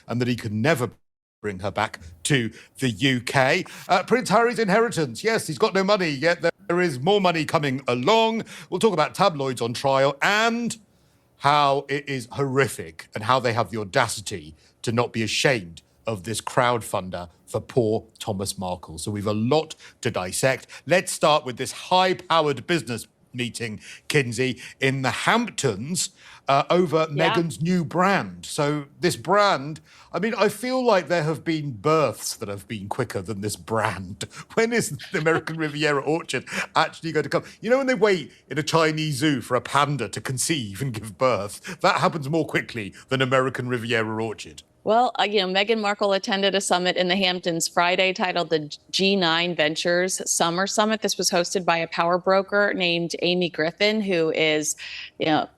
and that he could never bring her back to the UK. Prince Harry's inheritance. Yes, he's got no money, yet there is more money coming along. We'll talk about tabloids on trial and how it is horrific and how they have the audacity to not be ashamed of this crowdfunder for poor Thomas Markle. So we've a lot to dissect. Let's start with this high-powered business meeting, Kinsey, in the Hamptons over Meghan's new brand. So this brand, I mean, I feel like there have been births that have been quicker than this brand. When is the American Riviera Orchard actually going to come? You know, when they wait in a Chinese zoo for a panda to conceive and give birth, that happens more quickly than American Riviera Orchard. Well, Meghan Markle attended a summit in the Hamptons Friday titled the G9 Ventures Summer Summit. This was hosted by a power broker named Amy Griffin, who is,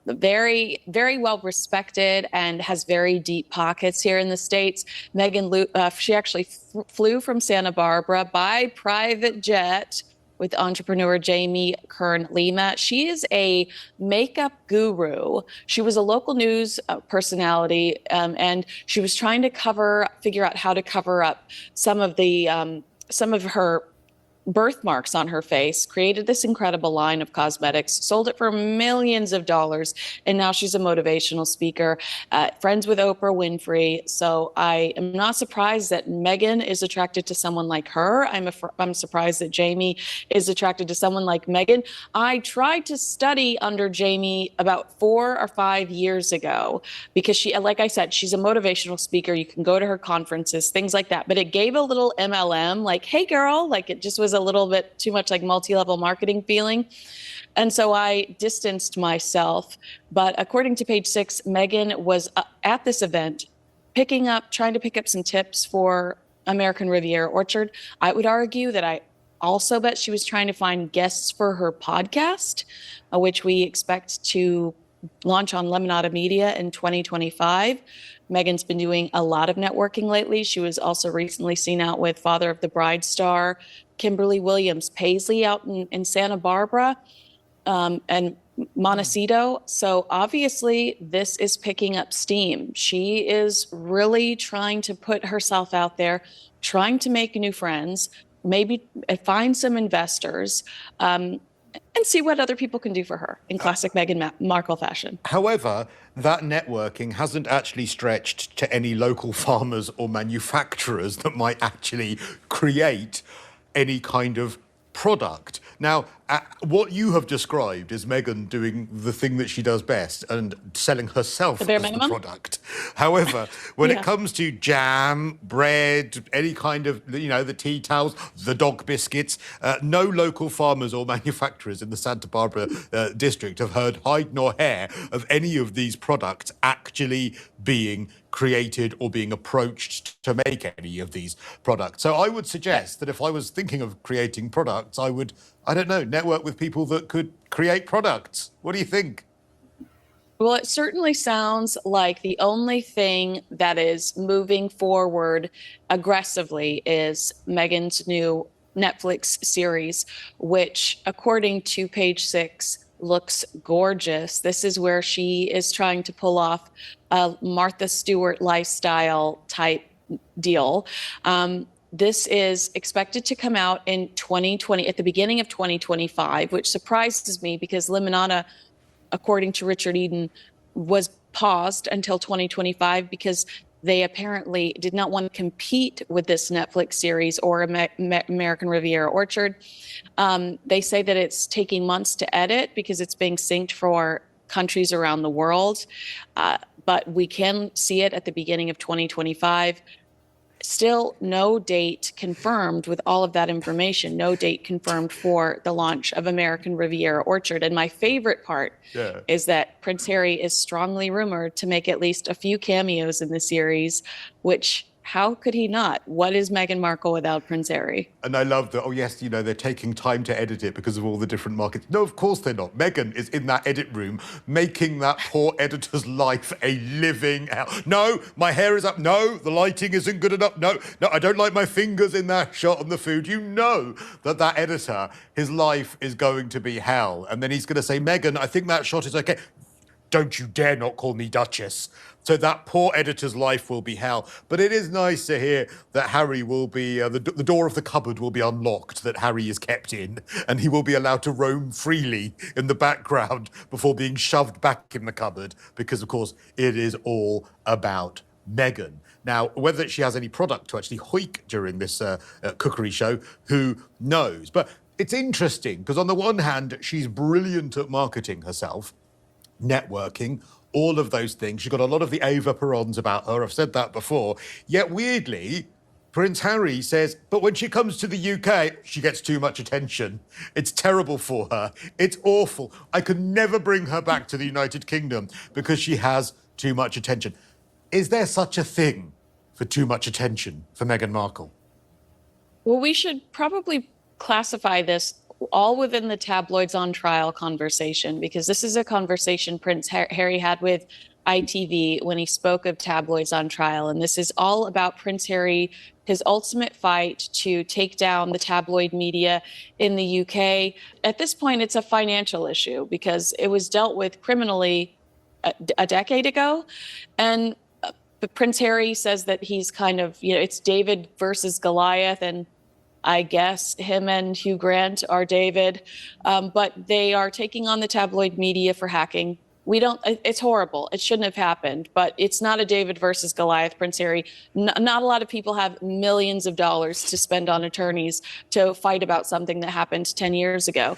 very, very well respected and has very deep pockets here in the States. Meghan, she actually flew from Santa Barbara by private jet with entrepreneur Jamie Kern Lima. She is a makeup guru. She was a local news personality, and she was trying to figure out how to cover up some of her birthmarks on her face, created this incredible line of cosmetics, sold it for millions of dollars, and now she's a motivational speaker, friends with Oprah Winfrey. So I am not surprised that Meghan is attracted to someone like her. I'm surprised that Jamie is attracted to someone like Meghan. I tried to study under Jamie about 4 or 5 years ago because she, like I said, she's a motivational speaker. You can go to her conferences, things like that. But it gave a little MLM, like, hey girl, like it just was a little bit too much like multi-level marketing feeling. And so I distanced myself. But according to Page Six, Meghan was at this event trying to pick up some tips for American Riviera Orchard. I would argue that I also bet she was trying to find guests for her podcast, which we expect to launch on Lemonada Media in 2025. Meghan's been doing a lot of networking lately. She was also recently seen out with Father of the Bride star Kimberly Williams Paisley out in Santa Barbara and Montecito. So obviously this is picking up steam. She is really trying to put herself out there, trying to make new friends, maybe find some investors, and see what other people can do for her in classic Meghan Markle fashion. However, that networking hasn't actually stretched to any local farmers or manufacturers that might actually create any kind of product. Now, what you have described is Meghan doing the thing that she does best and selling herself as the product. However, when it comes to jam, bread, any kind of, the tea towels, the dog biscuits, no local farmers or manufacturers in the Santa Barbara district have heard hide nor hair of any of these products actually being created or being approached to make any of these products. So I would suggest that if I was thinking of creating products, I would, network with people that could create products. What do you think? Well, it certainly sounds like the only thing that is moving forward aggressively is Meghan's new Netflix series, which, according to Page Six, looks gorgeous. This is where she is trying to pull off a Martha Stewart lifestyle type deal. This is expected to come out in 2020, at the beginning of 2025, which surprises me because Lemonada, according to Richard Eden, was paused until 2025 because they apparently did not want to compete with this Netflix series or American Riviera Orchard. They say that it's taking months to edit because it's being synced for countries around the world, but we can see it at the beginning of 2025. Still no date confirmed with all of that information, no date confirmed for the launch of American Riviera Orchard. And my favorite part is that Prince Harry is strongly rumored to make at least a few cameos in the series, which how could he not? What is Meghan Markle without Prince Harry? And I love that, they're taking time to edit it because of all the different markets. No, of course they're not. Meghan is in that edit room making that poor editor's life a living hell. No, my hair is up. No, the lighting isn't good enough. No, I don't like my fingers in that shot on the food. You know that editor, his life is going to be hell. And then he's going to say, Meghan, I think that shot is okay. don't you dare not call me Duchess. So that poor editor's life will be hell. But it is nice to hear that Harry will be, the door of the cupboard will be unlocked, that Harry is kept in, and he will be allowed to roam freely in the background before being shoved back in the cupboard, because, of course, it is all about Meghan. Now, whether she has any product to actually hoik during this cookery show, who knows? But it's interesting, because on the one hand, she's brilliant at marketing herself, networking, all of those things. She's got a lot of the Ava Perons about her. I've said that before. Yet, weirdly, Prince Harry says, but when she comes to the UK, she gets too much attention. It's terrible for her. It's awful. I could never bring her back to the United Kingdom because she has too much attention. Is there such a thing for too much attention for Meghan Markle? Well, we should probably classify this all within the tabloids on trial conversation, because this is a conversation Prince Harry had with ITV when he spoke of tabloids on trial. And this is all about Prince Harry, his ultimate fight to take down the tabloid media in the UK. At this point, it's a financial issue because it was dealt with criminally a decade ago. And Prince Harry says that he's kind of, it's David versus Goliath, and I guess him and Hugh Grant are David, but they are taking on the tabloid media for hacking. It's horrible. It shouldn't have happened, but it's not a David versus Goliath, Prince Harry. Not a lot of people have millions of dollars to spend on attorneys to fight about something that happened 10 years ago.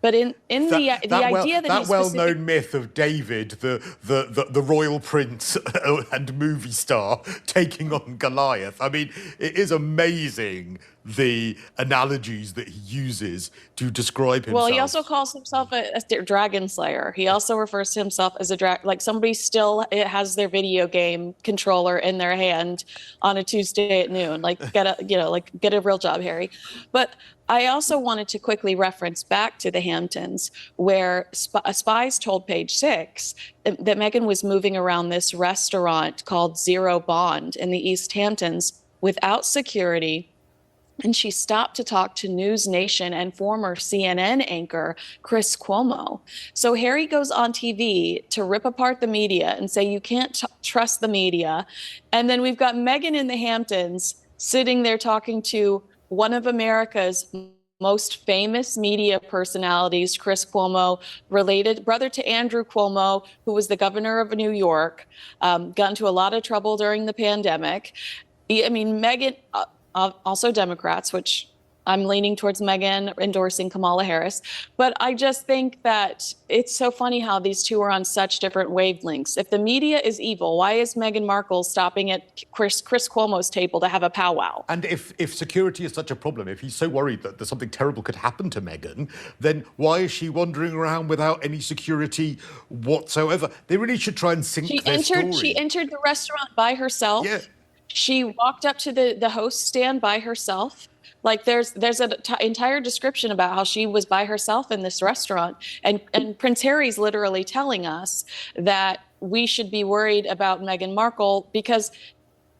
But the idea that well-known myth of David, the royal prince and movie star, taking on Goliath. I mean, it is amazing the analogies that he uses to describe himself. Well, he also calls himself a dragon slayer. He also refers to himself as like somebody still has their video game controller in their hand on a Tuesday at noon. Like get a real job, Harry. But I also wanted to quickly reference back to the Hamptons, where spies told Page Six that Meghan was moving around this restaurant called Zero Bond in the East Hamptons without security. And she stopped to talk to News Nation and former CNN anchor Chris Cuomo. So Harry goes on TV to rip apart the media and say you can't trust the media. And then we've got Meghan in the Hamptons sitting there talking to one of America's most famous media personalities, Chris Cuomo, related brother to Andrew Cuomo, who was the governor of New York, got into a lot of trouble during the pandemic. I mean, Meghan, also Democrats, which I'm leaning towards Meghan endorsing Kamala Harris. But I just think that it's so funny how these two are on such different wavelengths. If the media is evil, why is Meghan Markle stopping at Chris Cuomo's table to have a powwow? And if security is such a problem, if he's so worried that there's something terrible could happen to Meghan, then why is she wandering around without any security whatsoever? They really should try and sink their story. She entered the restaurant by herself. Yeah. She walked up to the host stand by herself. Like there's an entire description about how she was by herself in this restaurant. And Prince Harry's literally telling us that we should be worried about Meghan Markle because,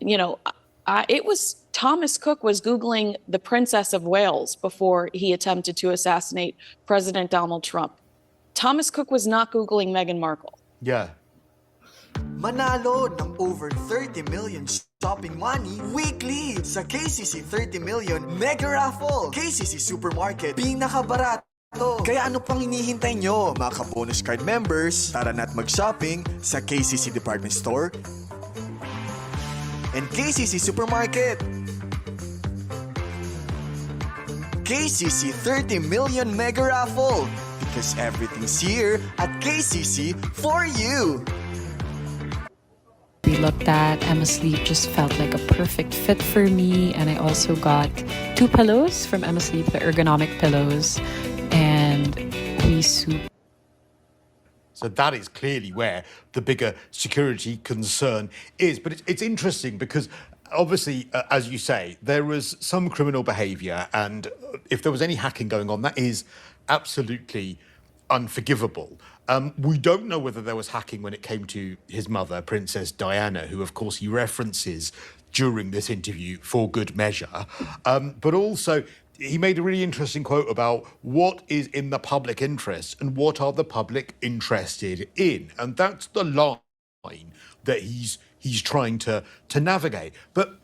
it was Thomas Cook was Googling the Princess of Wales before he attempted to assassinate President Donald Trump. Thomas Cook was not Googling Meghan Markle. Yeah. Manalo ng over 30 million shopping money weekly sa KCC 30 Million Mega Raffle. KCC Supermarket, pinakabarato. Kaya ano pang hinihintay nyo, mga ka-bonus card members? Tara na't mag-shopping sa KCC Department Store and KCC Supermarket. KCC 30 Million Mega Raffle, because everything's here at KCC for you. We looked at Emma Sleep, just felt like a perfect fit for me. And I also got 2 pillows from Emma Sleep, the ergonomic pillows. And we So that is clearly where the bigger security concern is. But it's interesting because obviously, as you say, there was some criminal behaviour. And if there was any hacking going on, that is absolutely unforgivable. We don't know whether there was hacking when it came to his mother, Princess Diana, who, of course, he references during this interview for good measure. But also, he made a really interesting quote about what is in the public interest and what are the public interested in. And that's the line that he's trying to navigate. But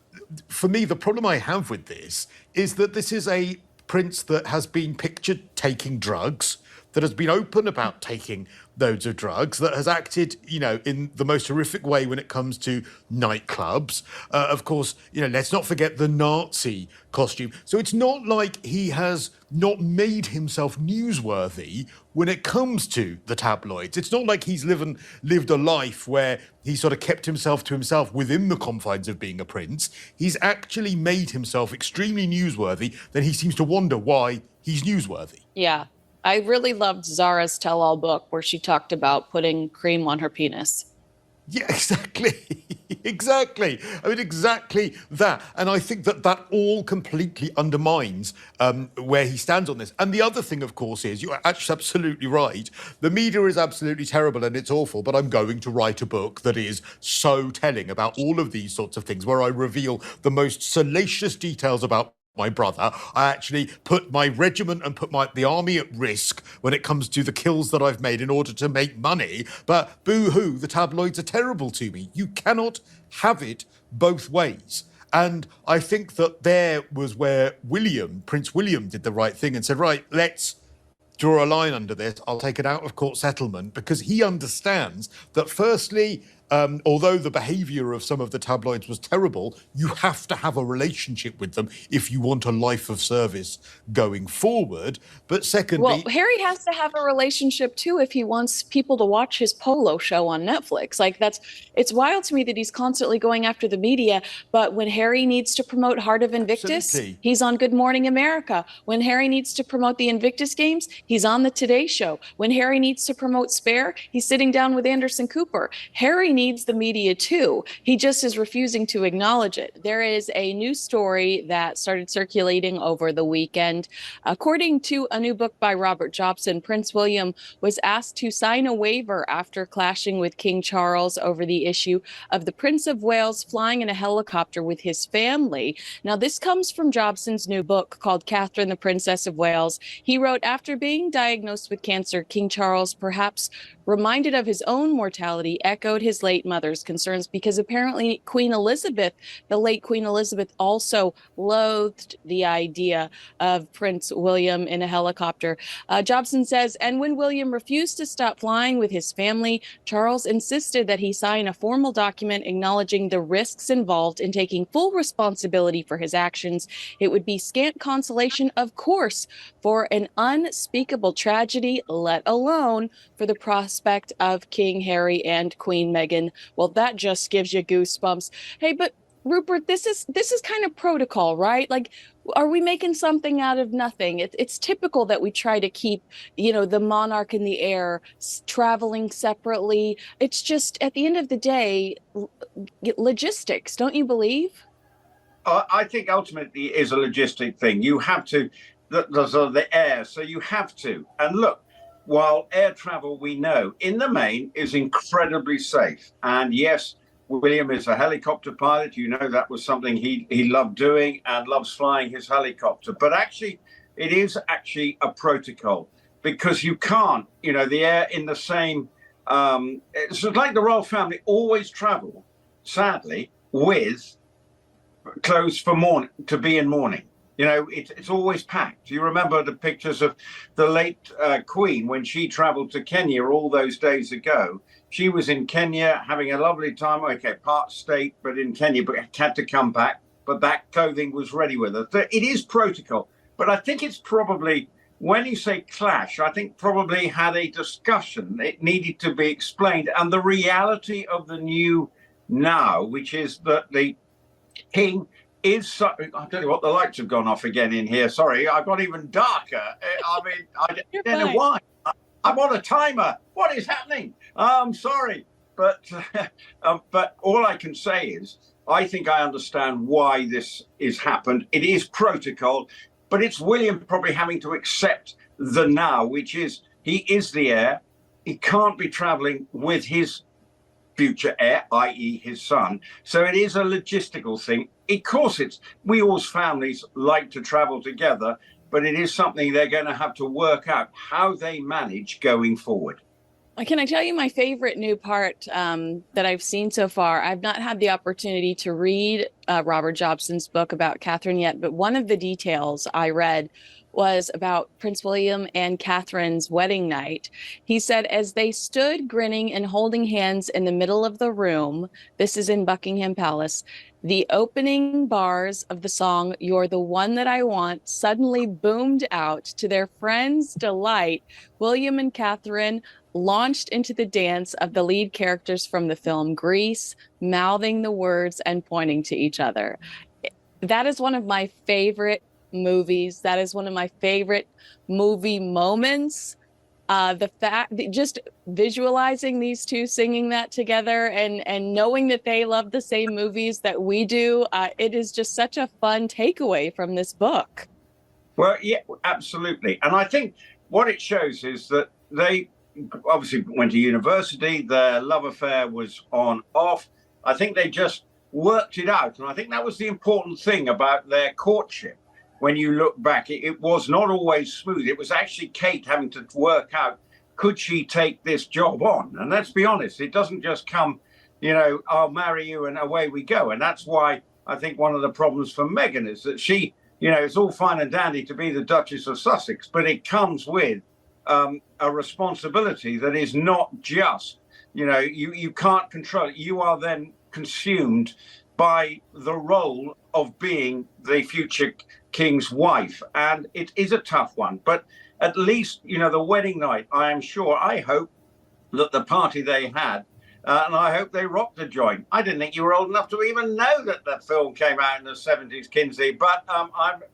for me, the problem I have with this is that this is a prince that has been pictured taking drugs, that has been open about taking loads of drugs, that has acted, in the most horrific way when it comes to nightclubs. Of course, let's not forget the Nazi costume. So it's not like he has not made himself newsworthy when it comes to the tabloids. It's not like he's lived a life where he sort of kept himself to himself within the confines of being a prince. He's actually made himself extremely newsworthy. Then he seems to wonder why he's newsworthy. Yeah. I really loved Zara's tell-all book where she talked about putting cream on her penis. Yeah, exactly. Exactly. I mean, exactly that. And I think that all completely undermines where he stands on this. And the other thing, of course, is you're actually absolutely right. The media is absolutely terrible and it's awful, but I'm going to write a book that is so telling about all of these sorts of things, where I reveal the most salacious details about my brother. I actually put my regiment and put the army at risk when it comes to the kills that I've made in order to make money. But boo-hoo, the tabloids are terrible to me. You cannot have it both ways. And I think that there was where Prince William did the right thing and said, right, let's draw a line under this. I'll take it out of court settlement, because he understands that firstly, although the behaviour of some of the tabloids was terrible, you have to have a relationship with them if you want a life of service going forward. But secondly... Well, Harry has to have a relationship too if he wants people to watch his polo show on Netflix. It's wild to me that he's constantly going after the media, but when Harry needs to promote Heart of Invictus, Absolutely. He's on Good Morning America. When Harry needs to promote the Invictus Games, he's on the Today Show. When Harry needs to promote Spare, he's sitting down with Anderson Cooper. Harry needs the media too. He just is refusing to acknowledge it. There is a new story that started circulating over the weekend. According to a new book by Robert Jobson, Prince William was asked to sign a waiver after clashing with King Charles over the issue of the Prince of Wales flying in a helicopter with his family. Now, this comes from Jobson's new book called Catherine, the Princess of Wales. He wrote, after being diagnosed with cancer, King Charles, perhaps reminded of his own mortality, echoed his late mother's concerns, because apparently the late Queen Elizabeth, also loathed the idea of Prince William in a helicopter. Jobson says, and when William refused to stop flying with his family, Charles insisted that he sign a formal document acknowledging the risks involved in taking full responsibility for his actions. It would be scant consolation, of course, for an unspeakable tragedy, let alone for the prospect of King Harry and Queen Meghan. Well, that just gives you goosebumps. Hey, but Rupert, this is kind of protocol, right? Like, are we making something out of nothing? It's typical that we try to keep, the monarch in the air, traveling separately. It's just, at the end of the day, logistics, don't you believe? I think ultimately it is a logistic thing. You have to, there's the air, so you have to. And look, while air travel, we know, in the main, is incredibly safe. And yes, William is a helicopter pilot. That was something he loved doing and loves flying his helicopter. But actually, it is actually a protocol, because you can't, the air in the same... it's like the royal family always travel, sadly, with clothes for mourning, to be in mourning. It's always packed. You remember the pictures of the late Queen when she traveled to Kenya all those days ago. She was in Kenya having a lovely time. Okay, part state, but in Kenya, but had to come back. But that clothing was ready with her. So it is protocol. But I think it's probably, when you say clash, I think probably had a discussion. It needed to be explained. And the reality of the new now, which is that the king is, I tell you what, the lights have gone off again in here. Sorry, I got even darker. I don't know why. I'm on a timer. What is happening? I'm sorry. But all I can say is, I think I understand why this is happened. It is protocol, but it's William probably having to accept the now, which is, he is the heir. He can't be traveling with his future heir, i.e. his son. So it is a logistical thing. of course, we all's families like to travel together, but it is something they're going to have to work out how they manage going forward. Can I tell you my favorite new part that I've seen so far? I've not had the opportunity to read Robert Jobson's book about Catherine yet, but one of the details I read was about Prince William and Catherine's wedding night. He said, as they stood grinning and holding hands in the middle of the room, this is in Buckingham Palace, the opening bars of the song, You're the One That I Want, suddenly boomed out. To their friends' delight, William and Catherine launched into the dance of the lead characters from the film Grease, mouthing the words and pointing to each other. That is one of my favorite movies. That is one of my favorite movie moments. The fact that just visualizing these two singing that together and knowing that they love the same movies that we do, it is just such a fun takeaway from this book. Well, yeah, absolutely. And I think what it shows is that they obviously went to university. Their love affair was on off. I think they just worked it out. And I think that was the important thing about their courtship. When you look back, it was not always smooth. It was actually Kate having to work out, could she take this job on? And let's be honest, it doesn't just come, I'll marry you and away we go. And that's why I think one of the problems for Meghan is that she, it's all fine and dandy to be the Duchess of Sussex, but it comes with a responsibility that is not just, you can't control it. You are then consumed by the role of being the future king's wife. And it is a tough one. But at least, the wedding night, I hope that the party they had, and I hope they rocked the joint. I didn't think you were old enough to even know that that film came out in the 70s, Kinsey. But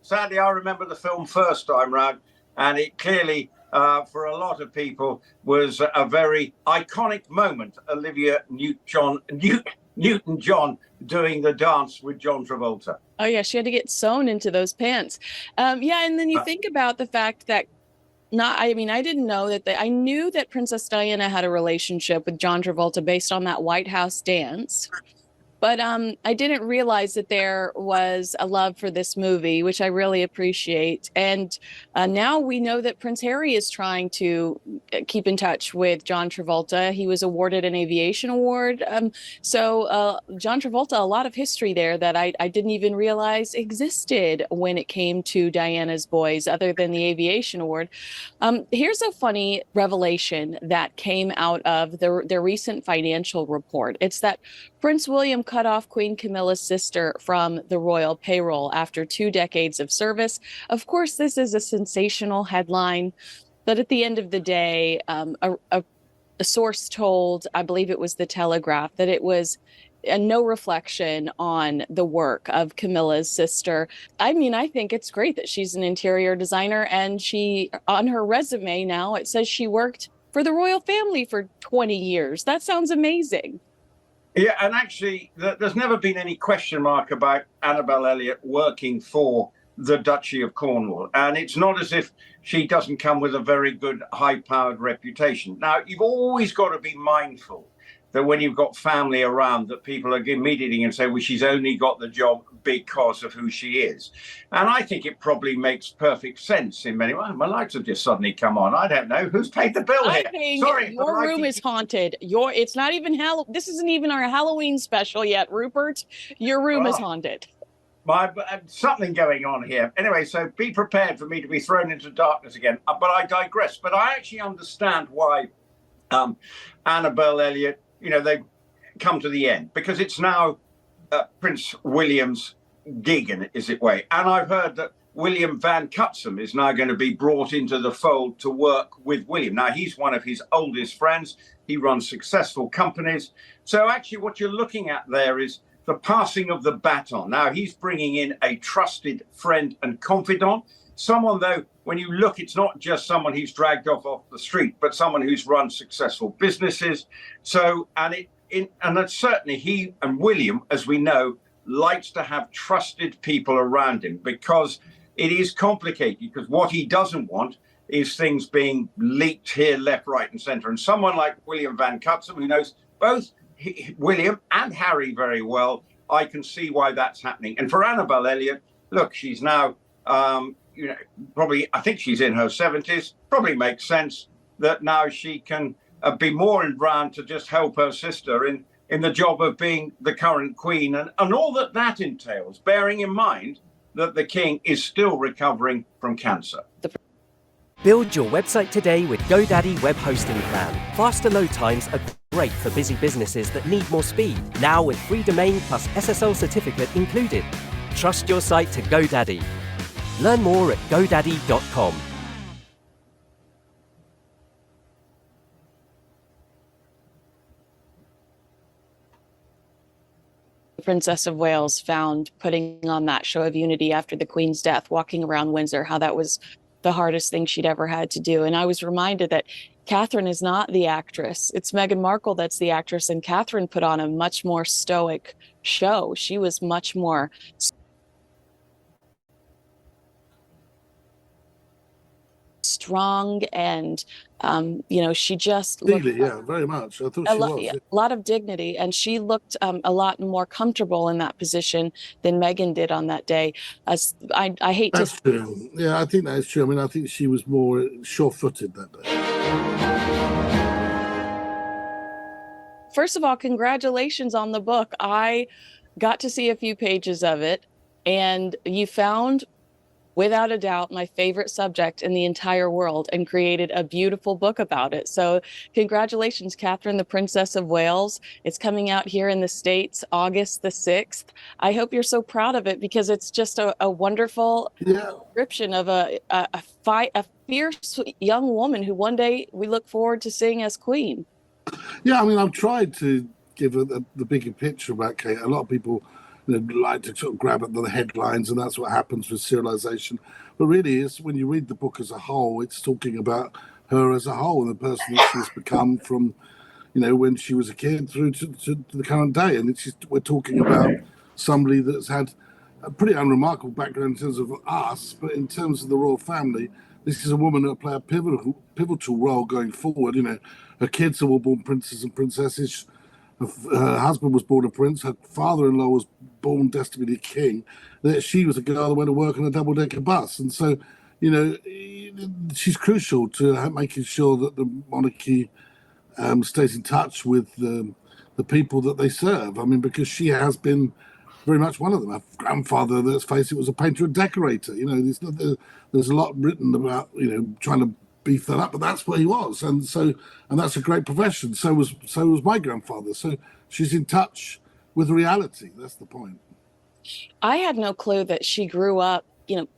sadly, I remember the film first time round, and it clearly, for a lot of people, was a very iconic moment. Olivia Newton-John doing the dance with John Travolta. Oh, yeah, she had to get sewn into those pants. And then you think about the fact that I didn't know that I knew that Princess Diana had a relationship with John Travolta based on that White House dance. But I didn't realize that there was a love for this movie, which I really appreciate. And now we know that Prince Harry is trying to keep in touch with John Travolta. He was awarded an aviation award. So John Travolta, a lot of history there that I didn't even realize existed when it came to Diana's boys, other than the aviation award. Here's a funny revelation that came out of their recent financial report. It's that Prince William cut off Queen Camilla's sister from the royal payroll after 2 decades of service. Of course, this is a sensational headline, but at the end of the day, a source told, I believe it was the Telegraph, that it was no reflection on the work of Camilla's sister. I think it's great that she's an interior designer, and she, on her resume now, it says she worked for the royal family for 20 years. That sounds amazing. Yeah, and actually, there's never been any question mark about Annabel Elliott working for the Duchy of Cornwall. And it's not as if she doesn't come with a very good, high-powered reputation. Now, you've always got to be mindful that when you've got family around, that people are immediately going to say, well, she's only got the job because of who she is. And I think it probably makes perfect sense in many ways. My lights have just suddenly come on. I don't know. Who's paid the bill here? I think Sorry, your room is haunted. It's not even This isn't even our Halloween special yet, Rupert. Your room is haunted. Something going on here. Anyway, so be prepared for me to be thrown into darkness again. But I digress. But I actually understand why Annabel Elliott, they've come to the end, because it's now Prince William's gig, in it way. And I've heard that William Van Cutsem is now going to be brought into the fold to work with William. Now, he's one of his oldest friends. He runs successful companies. So actually what you're looking at there is the passing of the baton. Now, he's bringing in a trusted friend and confidant. Someone, though, when you look, it's not just someone who's dragged off the street, but someone who's run successful businesses. So, and that's certainly he and William, as we know, likes to have trusted people around him, because it is complicated, because what he doesn't want is things being leaked here, left, right, and centre. And someone like William Van Cutsem, who knows both William and Harry very well, I can see why that's happening. And for Annabelle Elliott, look, she's now, probably, I think she's in her 70s. Probably makes sense that now she can be more in round to just help her sister in the job of being the current queen and all that entails, bearing in mind that the king is still recovering from cancer. Build your website today with GoDaddy Web Hosting Plan. Faster load times are great for busy businesses that need more speed. Now with free domain plus SSL certificate included. Trust your site to GoDaddy. Learn more at godaddy.com. Princess of Wales found putting on that show of Unity after the Queen's death, walking around Windsor, how that was the hardest thing she'd ever had to do. And I was reminded that Catherine is not the actress. It's Meghan Markle that's the actress, and Catherine put on a much more stoic show. She was much more strong and she just looked very much. I thought she was. A lot of dignity, and she looked a lot more comfortable in that position than Meghan did on that day. As I hate That's to. true. Yeah, I think that's true. I mean, I think she was more sure-footed that day. First of all, congratulations on the book. I got to see a few pages of it, and you found, without a doubt, my favorite subject in the entire world and created a beautiful book about it. So congratulations, Catherine, the Princess of Wales. It's coming out here in the States, August the 6th. I hope you're so proud of it, because it's just a wonderful description of a fierce young woman who one day we look forward to seeing as queen. Yeah, I mean, I've tried to give the bigger picture about Kate. A lot of people like to sort of grab at the headlines, and that's what happens with serialization. But really, it's when you read the book as a whole, it's talking about her as a whole and the person that she's become from, when she was a kid through to the current day. And we're talking about somebody that's had a pretty unremarkable background in terms of us, but in terms of the royal family, this is a woman that will play a pivotal role going forward. Her kids are all born princes and princesses. Her husband was born a prince. Her father-in-law was born destined to be a king. That she was a girl that went to work on a double-decker bus, and so, she's crucial to making sure that the monarchy stays in touch with the people that they serve. I mean, because she has been very much one of them. Her grandfather, let's face it, was a painter and decorator. There's a lot written about trying to beef that up, but that's what he was, and that's a great profession. So was my grandfather. So she's in touch with reality. That's the point. I had no clue that she grew up,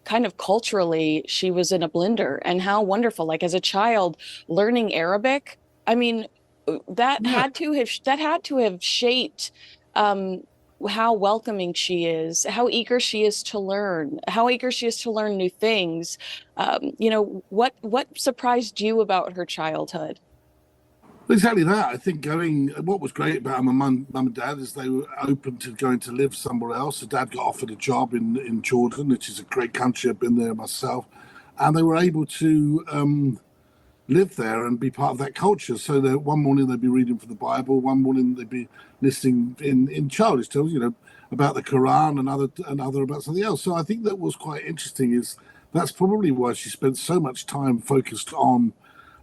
kind of culturally, she was in a blender, and how wonderful. Like as a child, learning Arabic. I mean, that had to have shaped how welcoming she is, how eager she is to learn, new things. What surprised you about her childhood? Exactly that. I think what was great about my mum and dad is they were open to going to live somewhere else. So dad got offered a job in Jordan, which is a great country. I've been there myself. And they were able to live there and be part of that culture. So that one morning they'd be reading from the Bible, one morning they'd be listening in childish tales, about the Quran, another about something else. So I think that was quite interesting. That's probably why she spent so much time focused on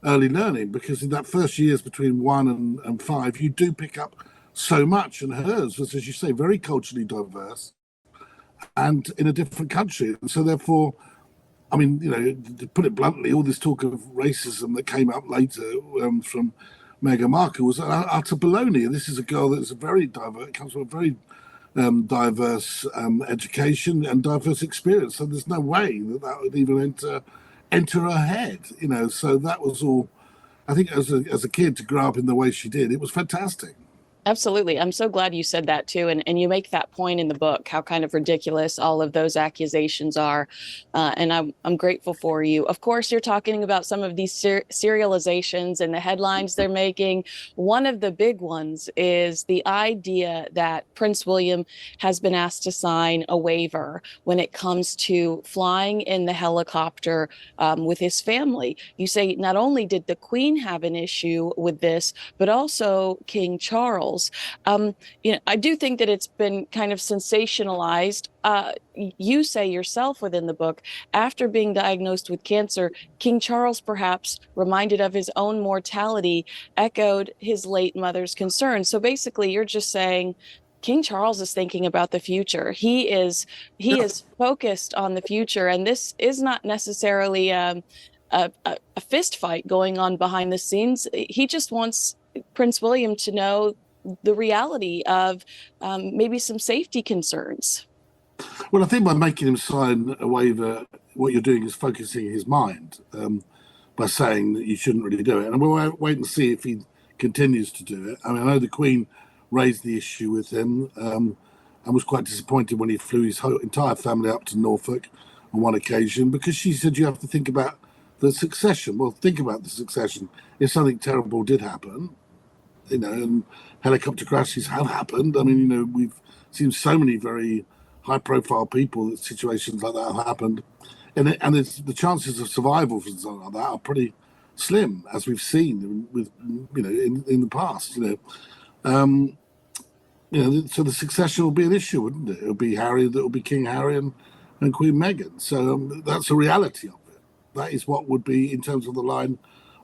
early learning, because in that first years between 1 and 5, you do pick up so much. And hers was, as you say, very culturally diverse and in a different country. And so therefore, I mean, to put it bluntly, all this talk of racism that came up later from Meghan Markle was utter baloney. And this is a girl that's very diverse, comes from a very diverse education and diverse experience. So there's no way that would even enter her head, So that was all. I think as a kid to grow up in the way she did, it was fantastic. Absolutely. I'm so glad you said that too. And you make that point in the book, how kind of ridiculous all of those accusations are. And I'm grateful for you. Of course, you're talking about some of these serializations and the headlines they're making. One of the big ones is the idea that Prince William has been asked to sign a waiver when it comes to flying in the helicopter with his family. You say not only did the Queen have an issue with this, but also King Charles. Charles. I do think that it's been kind of sensationalized. You say yourself within the book, after being diagnosed with cancer, King Charles, perhaps reminded of his own mortality, echoed his late mother's concerns. So basically, you're just saying King Charles is thinking about the future. He is focused on the future, and this is not necessarily a fist fight going on behind the scenes. He just wants Prince William to know the reality of maybe some safety concerns. Well, I think by making him sign a waiver, what you're doing is focusing his mind by saying that you shouldn't really do it. And we'll wait and see if he continues to do it. I mean, I know the Queen raised the issue with him and was quite disappointed when he flew his whole entire family up to Norfolk on one occasion, because she said you have to think about the succession. Well, think about the succession. If something terrible did happen, and helicopter crashes have happened. I mean, we've seen so many very high-profile people that situations like that have happened, and the chances of survival for something like that are pretty slim, as we've seen with in the past. So the succession will be an issue, wouldn't it? It'll be Harry, that will be King Harry and Queen Meghan. So that's a reality of it. That is what would be in terms of the line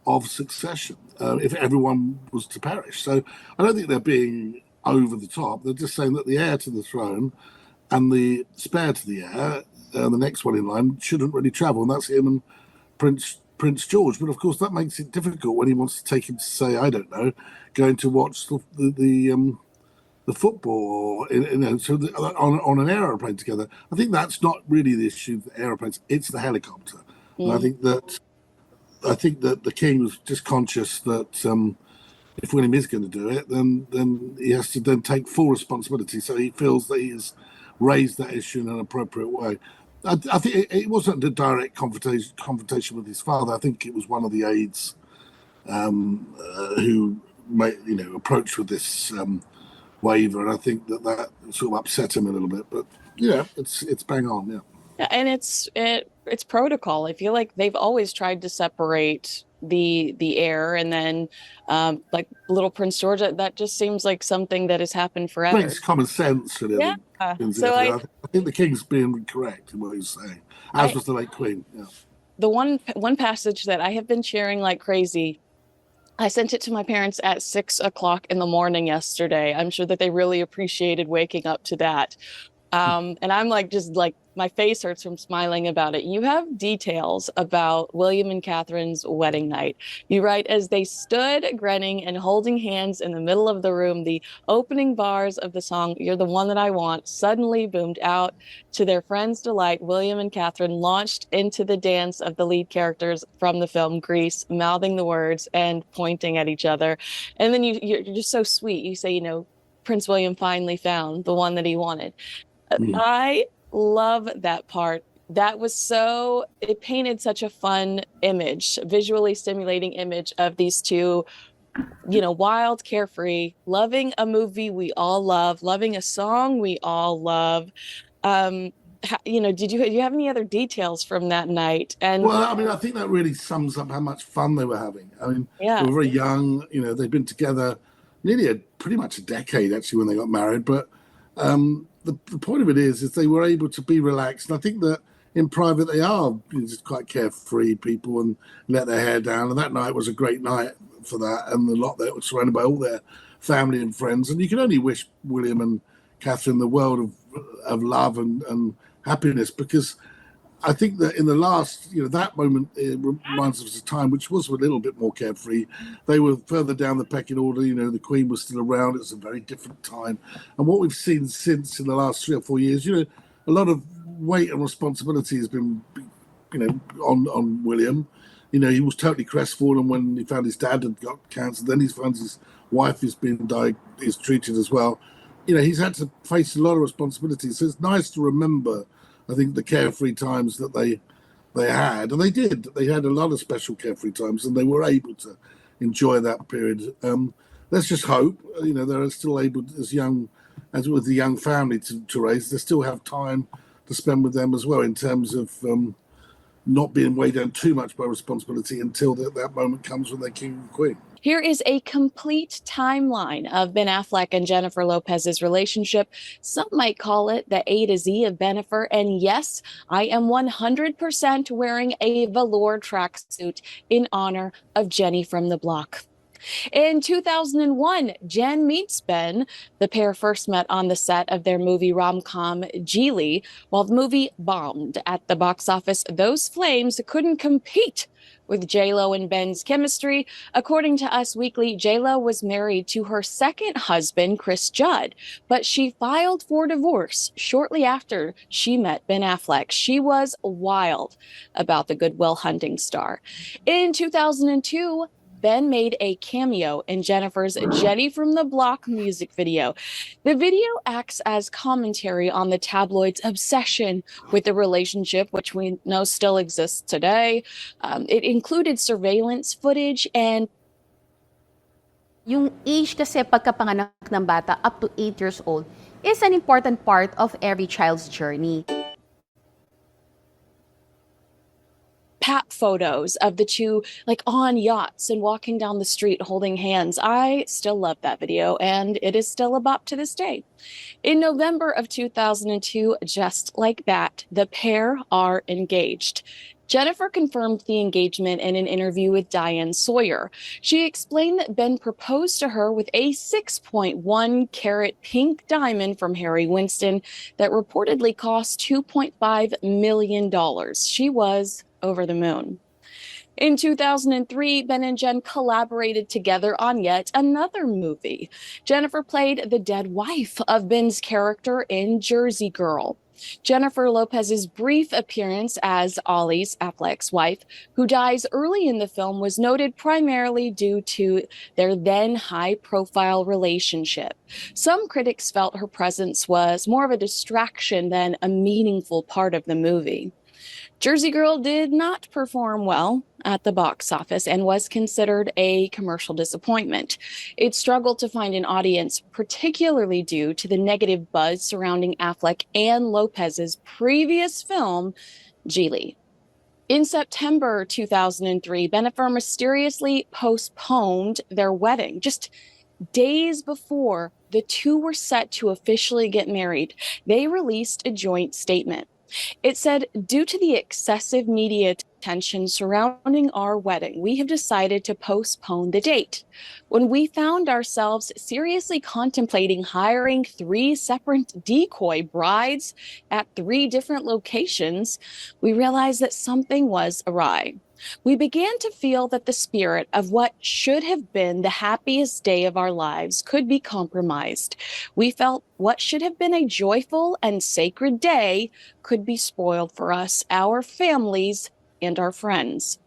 of succession if everyone was to perish. So I don't think they're being over the top. They're just saying that the heir to the throne and the spare to the heir, the next one in line, shouldn't really travel, and that's him and Prince George. But of course, that makes it difficult when he wants to take him to, say, I don't know, going to watch the football, on an aeroplane together. I think that's not really the issue of the aeroplanes; it's the helicopter. And I think that the King was just conscious that if William is going to do it, then he has to then take full responsibility. So he feels that he has raised that issue in an appropriate way. I think it wasn't a direct confrontation with his father. I think it was one of the aides who approached with this waiver, and I think that sort of upset him a little bit. But it's bang on, yeah. And it's protocol. I feel like they've always tried to separate the heir, and then like little Prince George, that just seems like something that has happened forever. It makes common sense, really. Yeah. So I think the King's being correct in what he's saying, as was the late Queen. Yeah. The one passage that I have been sharing like crazy, I sent it to my parents at 6:00 in the morning yesterday. I'm sure that they really appreciated waking up to that. And I'm just my face hurts from smiling about it. You have details about William and Catherine's wedding night. You write, as they stood grinning and holding hands in the middle of the room, the opening bars of the song, You're the One That I Want, suddenly boomed out. To their friends' delight, William and Catherine launched into the dance of the lead characters from the film Grease, mouthing the words and pointing at each other. And then you're just so sweet. You say, Prince William finally found the one that he wanted. I love that part. That was it painted such a fun image, visually stimulating image of these two, wild, carefree, loving a movie we all love, loving a song we all love. Do you have any other details from that night? And well, I mean, I think that really sums up how much fun they were having. I mean, yeah. They were very young. They'd been together nearly pretty much a decade actually when they got married, but the point of it is they were able to be relaxed. And I think that in private they are just quite carefree people and let their hair down. And that night was a great night for that. And the lot that was surrounded by all their family and friends. And you can only wish William and Catherine the world of love and happiness, because I think that in the last, that moment, it reminds us of a time which was a little bit more carefree. They were further down the pecking order. The Queen was still around. It was a very different time. And what we've seen since in the last 3 or 4 years, a lot of weight and responsibility has been, on William. He was totally crestfallen when he found his dad had got cancer. Then he finds his wife is treated as well. He's had to face a lot of responsibilities. So it's nice to remember, I think, the carefree times that they had, and they did. They had a lot of special carefree times, and they were able to enjoy that period. Let's just hope, they're still able, as with the young family to raise, they still have time to spend with them as well, in terms of not being weighed down too much by responsibility until that moment comes when they're King and Queen. Here is a complete timeline of Ben Affleck and Jennifer Lopez's relationship. Some might call it the A to Z of Bennifer. And yes, I am 100% wearing a velour tracksuit in honor of Jenny from the block. In 2001, Jen meets Ben. The pair first met on the set of their movie rom-com Geely. While the movie bombed at the box office, those flames couldn't compete with J-Lo and Ben's chemistry. According to Us Weekly, J-Lo was married to her second husband, Chris Judd, but she filed for divorce shortly after she met Ben Affleck. She was wild about the Good Will Hunting star. In 2002, Ben made a cameo in Jennifer's Jenny from the Block music video. The video acts as commentary on the tabloid's obsession with the relationship, which we know still exists today. It included surveillance footage and Yung age kasi pagkapanganak ng bata up to 8 years old is an important part of every child's journey. pap photos of the two like on yachts and walking down the street holding hands. I still love that video, and it is still a bop to this day. In November of 2002, just like that, the pair are engaged. Jennifer confirmed the engagement in an interview with Diane Sawyer. She explained that Ben proposed to her with a 6.1 carat pink diamond from Harry Winston that reportedly cost $2.5 million. She was over the moon. In 2003, Ben and Jen collaborated together on yet another movie. Jennifer played the dead wife of Ben's character in Jersey Girl. Jennifer Lopez's brief appearance as Ollie Affleck's wife, who dies early in the film, was noted primarily due to their then high-profile relationship. Some critics felt her presence was more of a distraction than a meaningful part of the movie. Jersey Girl did not perform well at the box office and was considered a commercial disappointment. It struggled to find an audience, particularly due to the negative buzz surrounding Affleck and Lopez's previous film, Geely. In September 2003, Bennifer mysteriously postponed their wedding just days before the two were set to officially get married. They released a joint statement. It said, due to the excessive media attention surrounding our wedding, we have decided to postpone the date. When we found ourselves seriously contemplating hiring 3 separate decoy brides at 3 different locations, we realized that something was awry. We began to feel that the spirit of what should have been the happiest day of our lives could be compromised. We felt what should have been a joyful and sacred day could be spoiled for us, our families, and our friends.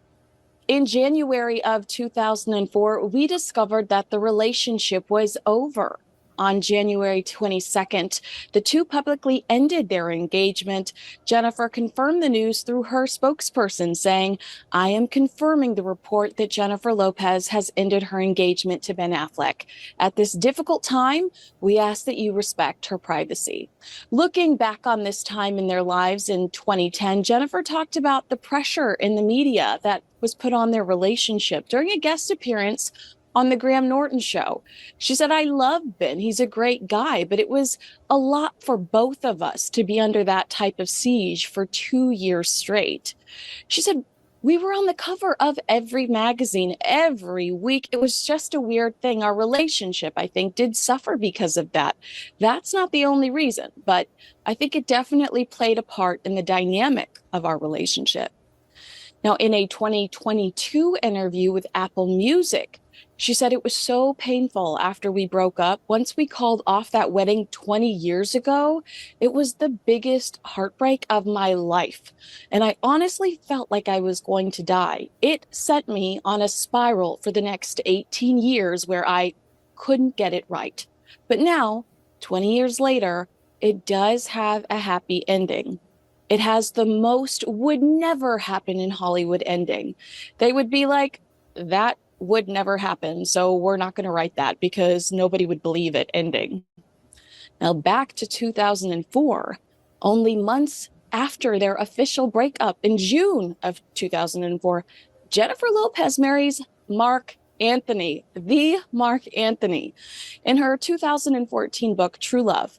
In January of 2004, we discovered that the relationship was over. On January 22nd, the two publicly ended their engagement. Jennifer confirmed the news through her spokesperson, saying, I am confirming the report that Jennifer Lopez has ended her engagement to Ben Affleck. At this difficult time, we ask that you respect her privacy. Looking back on this time in their lives in 2010, Jennifer talked about the pressure in the media that was put on their relationship during a guest appearance on the Graham Norton show. She said, I love Ben. He's a great guy, but it was a lot for both of us to be under that type of siege for 2 years straight. She said, we were on the cover of every magazine every week. It was just a weird thing. Our relationship, I think, did suffer because of that. That's not the only reason, but I think it definitely played a part in the dynamic of our relationship. Now, in a 2022 interview with Apple Music, she said it was so painful after we broke up. Once we called off that wedding 20 years ago, it was the biggest heartbreak of my life. And I honestly felt like I was going to die. It set me on a spiral for the next 18 years where I couldn't get it right. But now, 20 years later, it does have a happy ending. It has the most would never happen in Hollywood ending. They would be like, that would never happen, so we're not going to write that because nobody would believe it ending. Now back to 2004, only months after their official breakup in June of 2004, Jennifer Lopez marries Mark Anthony, the Mark Anthony. In her 2014 book, True Love,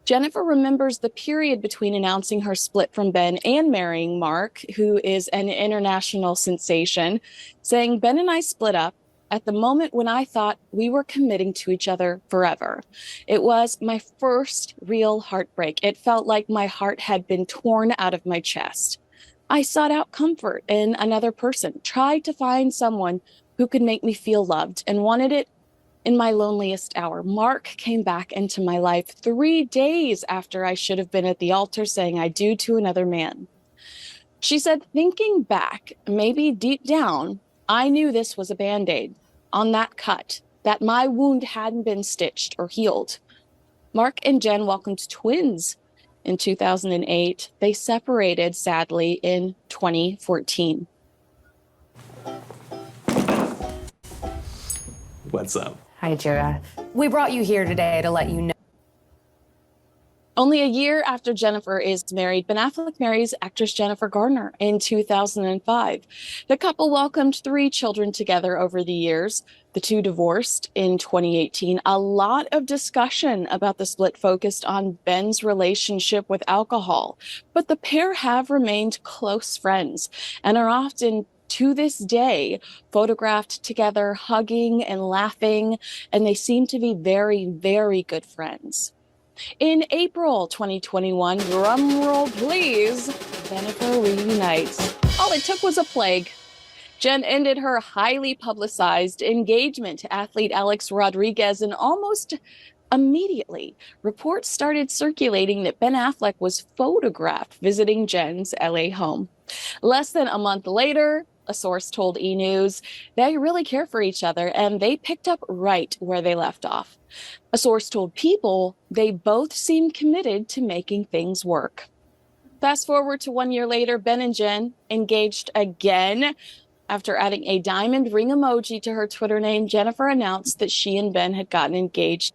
Jennifer remembers the period between announcing her split from Ben and marrying Mark, who is an international sensation, saying, Ben and I split up at the moment when I thought we were committing to each other forever. It was my first real heartbreak. It felt like my heart had been torn out of my chest. I sought out comfort in another person, tried to find someone who could make me feel loved, and wanted it in my loneliest hour. Mark came back into my life 3 days after I should have been at the altar saying I do to another man. She said, thinking back, maybe deep down, I knew this was a Band-Aid on that cut, that my wound hadn't been stitched or healed. Mark and Jen welcomed twins in 2008. They separated, sadly, in 2014. What's up? Hi, Jira. We brought you here today to let you know. Only a year after Jennifer is married, Ben Affleck marries actress Jennifer Garner in 2005. The couple welcomed 3 children together over the years. The two divorced in 2018. A lot of discussion about the split focused on Ben's relationship with alcohol, but the pair have remained close friends and are often, to this day, photographed together, hugging and laughing, and they seem to be very, very good friends. In April 2021, drumroll please, Jennifer reunites. All it took was a plague. Jen ended her highly publicized engagement to athlete Alex Rodriguez, and almost immediately, reports started circulating that Ben Affleck was photographed visiting Jen's LA home. Less than a month later, a source told E! News, they really care for each other and they picked up right where they left off. A source told People they both seemed committed to making things work. Fast forward to 1 year later, Ben and Jen engaged again. After adding a diamond ring emoji to her Twitter name, Jennifer announced that she and Ben had gotten engaged